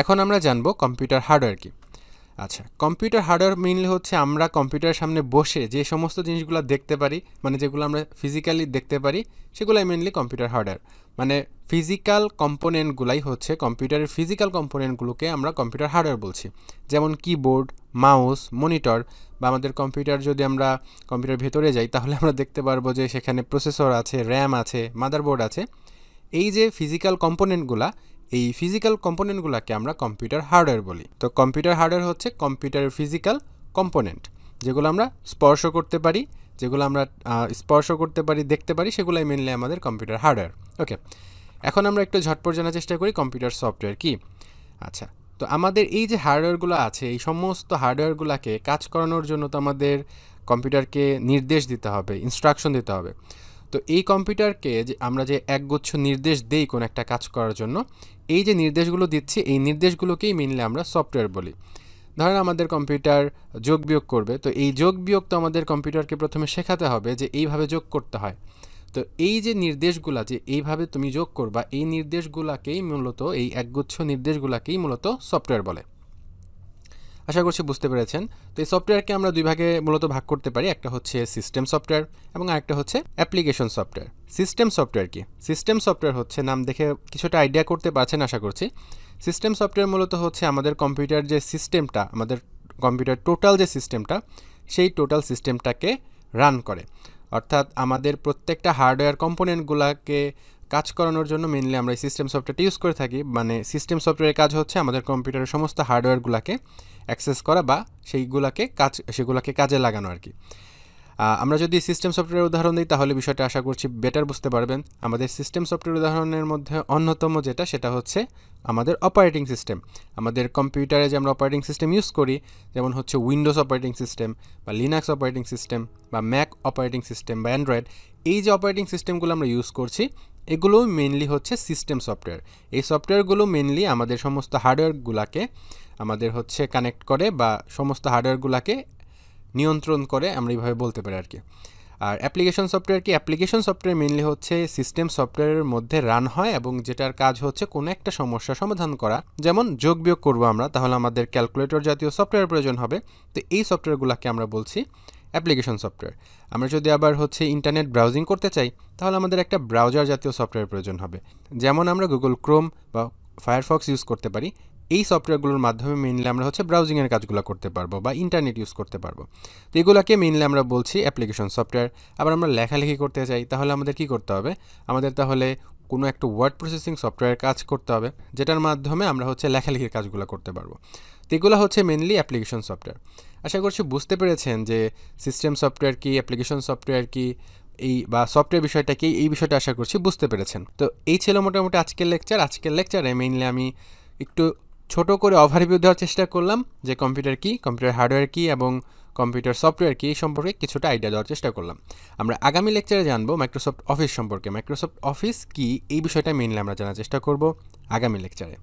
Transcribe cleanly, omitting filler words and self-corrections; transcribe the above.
এখন আমরা জানবো কম্পিউটার হার্ডওয়্যার কি। আচ্ছা, কম্পিউটার হার্ডওয়্যার মেইনলি হচ্ছে আমরা কম্পিউটারের সামনে বসে যে সমস্ত জিনিসগুলো দেখতে পারি, মানে যেগুলো আমরা ফিজিক্যালি দেখতে পারি, সেগুলাই মেইনলি কম্পিউটার হার্ডওয়্যার। মানে ফিজিক্যাল কম্পোনেন্টগুলাই হচ্ছে কম্পিউটারের ফিজিক্যাল কম্পোনেন্টগুলোকে আমরা কম্পিউটার হার্ডওয়্যার বলছি। যেমন কিবোর্ড, মাউস, মনিটর, বা আমাদের কম্পিউটার যদি আমরা কম্পিউটার ভেতরে যাই তাহলে আমরা দেখতে পারবো যে সেখানে প্রসেসর আছে, র্যাম আছে, মাদারবোর্ড আছে। এই যে ফিজিক্যাল কম্পোনেন্টগুলা, এই ফিজিক্যাল কম্পোনেন্টগুলোকে আমরা কম্পিউটার হার্ডওয়্যার বলি। তো কম্পিউটার হার্ডওয়্যার হচ্ছে কম্পিউটারের ফিজিক্যাল কম্পোনেন্ট, যেগুলো আমরা স্পর্শ করতে পারি, দেখতে পারি, সেগুলাই মেনলি আমাদের কম্পিউটার হার্ডওয়্যার। ওকে, এখন আমরা একটু ঝটপট জানার চেষ্টা করি কম্পিউটার সফটওয়্যার কি। আচ্ছা, তো আমাদের এই যে হার্ডওয়্যারগুলো আছে, এই সমস্ত হার্ডওয়্যারগুলোকে কাজ করানোর জন্য তো আমাদের কম্পিউটারকে নির্দেশ দিতে হবে, ইনস্ট্রাকশন দিতে হবে। তো এই কম্পিউটারকে যে আমরা যে একগুচ্ছ নির্দেশ দেই কোনো একটা কাজ করার জন্য, এই যে নির্দেশগুলো দিচ্ছি, এই নির্দেশগুলোকেই মেনলি আমরা সফটওয়্যার বলি। ধরেন আমাদের কম্পিউটার যোগ বিয়োগ করবে, তো এই যোগ বিয়োগ তো আমাদের কম্পিউটারকে প্রথমে শেখাতে হবে যে এইভাবে যোগ করতে হয়। তো এই যে নির্দেশগুলা, যে এইভাবে তুমি যোগ করবা, এই নির্দেশগুলাকেই মূলত, এই একগুচ্ছ নির্দেশগুলাকেই মূলত সফটওয়্যার বলে। আশা করছি বুঝতে পেরেছেন। তো এই সফটওয়্যারকে আমরা দুই ভাগে মূলত ভাগ করতে পারি, একটা হচ্ছে সিস্টেম সফটওয়্যার এবং আরেকটা হচ্ছে অ্যাপ্লিকেশন সফটওয়্যার। সিস্টেম সফটওয়্যার কি? সিস্টেম সফটওয়্যার হচ্ছে, নাম দেখে কিছুটা আইডিয়া করতে পারছেন আশা করছি। সিস্টেম সফটওয়্যার মূলত হচ্ছে আমাদের কম্পিউটার যে সিস্টেমটা, আমাদের কম্পিউটার টোটাল যে সিস্টেমটা, সেই টোটাল সিস্টেমটাকে রান করে। অর্থাৎ আমাদের প্রত্যেকটা হার্ডওয়্যার কম্পোনেন্টগুলোকে কাজ করানোর জন্য মেনলি আমরা এই সিস্টেম সফটওয়্যারটা ইউজ করে থাকি। মানে সিস্টেম সফটওয়্যারের কাজ হচ্ছে আমাদের কম্পিউটারের সমস্ত হার্ডওয়্যারগুলোকে অ্যাক্সেস করা বা সেগুলোকে কাজে লাগানো আর কি। আমরা যদি সিস্টেম সফটওয়্যারের উদাহরণ দিই তাহলে বিষয়টা আশা করছি বেটার বুঝতে পারবেন। আমাদের সিস্টেম সফটওয়্যার উদাহরণের মধ্যে অন্যতম সেটা হচ্ছে আমাদের অপারেটিং সিস্টেম। আমাদের কম্পিউটারে যে আমরা অপারেটিং সিস্টেম ইউজ করি, যেমন হচ্ছে উইন্ডোজ অপারেটিং সিস্টেম বা লিনাক্স অপারেটিং সিস্টেম বা ম্যাক অপারেটিং সিস্টেম বা অ্যান্ড্রয়েড, এই যে অপারেটিং সিস্টেমগুলো আমরা ইউজ করছি, এগুলো মেনলি হচ্ছে সিস্টেম সফটওয়্যার। এই সফটওয়্যারগুলো মেনলি আমাদের সমস্ত হার্ডওয়্যারগুলোকে আমাদের হচ্ছে কানেক্ট করে বা সমস্ত হার্ডওয়্যারগুলোকে নিয়ন্ত্রণ করে, আমরা এইভাবে বলতে পারি আর কি। আর অ্যাপ্লিকেশন সফটওয়্যার কি? অ্যাপ্লিকেশন সফটওয়্যার মেনলি হচ্ছে সিস্টেম সফটওয়্যারের মধ্যে রান হয় এবং যেটার কাজ হচ্ছে কোনো একটা সমস্যা সমাধান করা। যেমন যোগ বিয়োগ করবো আমরা, তাহলে আমাদের ক্যালকুলেটর জাতীয় সফটওয়্যার প্রয়োজন হবে। তো এই সফটওয়্যারগুলোকে আমরা বলছি অ্যাপ্লিকেশন সফটওয়্যার। আমরা যদি আবার হচ্ছে ইন্টারনেট ব্রাউজিং করতে চাই, তাহলে আমাদের একটা ব্রাউজার জাতীয় সফটওয়্যার প্রয়োজন হবে। যেমন আমরা গুগল ক্রোম বা ফায়ারফক্স ইউজ করতে পারি। এই সফটওয়্যারগুলোর মাধ্যমে মেইনলি আমরা হচ্ছে ব্রাউজিংয়ের কাজগুলো করতে পারবো বা ইন্টারনেট ইউজ করতে পারবো। তো এগুলোকে মেইনলি আমরা বলছি অ্যাপ্লিকেশন সফটওয়্যার। আবার আমরা লেখালেখি করতে চাই, তাহলে আমাদের কি করতে হবে? আমাদের তাহলে কোনো একটা ওয়ার্ড প্রসেসিং সফটওয়্যার কাজ করতে হবে, যেটার মাধ্যমে আমরা হচ্ছে লেখালেখির কাজগুলো করতে পারবো। তো এগুলো হচ্ছে মেইনলি অ্যাপ্লিকেশন সফটওয়্যার। আশা করছি বুঝতে পেরেছেন যে সিস্টেম সফটওয়্যার কি, অ্যাপ্লিকেশন সফটওয়্যার কি, এই বা সফটওয়্যার বিষয়টা কি, এই বিষয়টা আশা করছি বুঝতে পেরেছেন। তো এই ছিল মোটামুটি আজকের লেকচার। আজকের লেকচারে মেইনলি আমি একটু ছোট করে ওভারভিউ দেওয়ার চেষ্টা করলাম যে কম্পিউটার কি, কম্পিউটার হার্ডওয়্যার কি এবং কম্পিউটার সফটওয়্যার কি, এই সম্পর্কে কিছুটা আইডিয়া দেওয়ার চেষ্টা করলাম। আমরা আগামী লেকচারে জানবো মাইক্রোসফট অফিস সম্পর্কে। মাইক্রোসফট অফিস কি, এই বিষয়টা মেইনলি আমরা জানার চেষ্টা করব আগামী লেকচারে।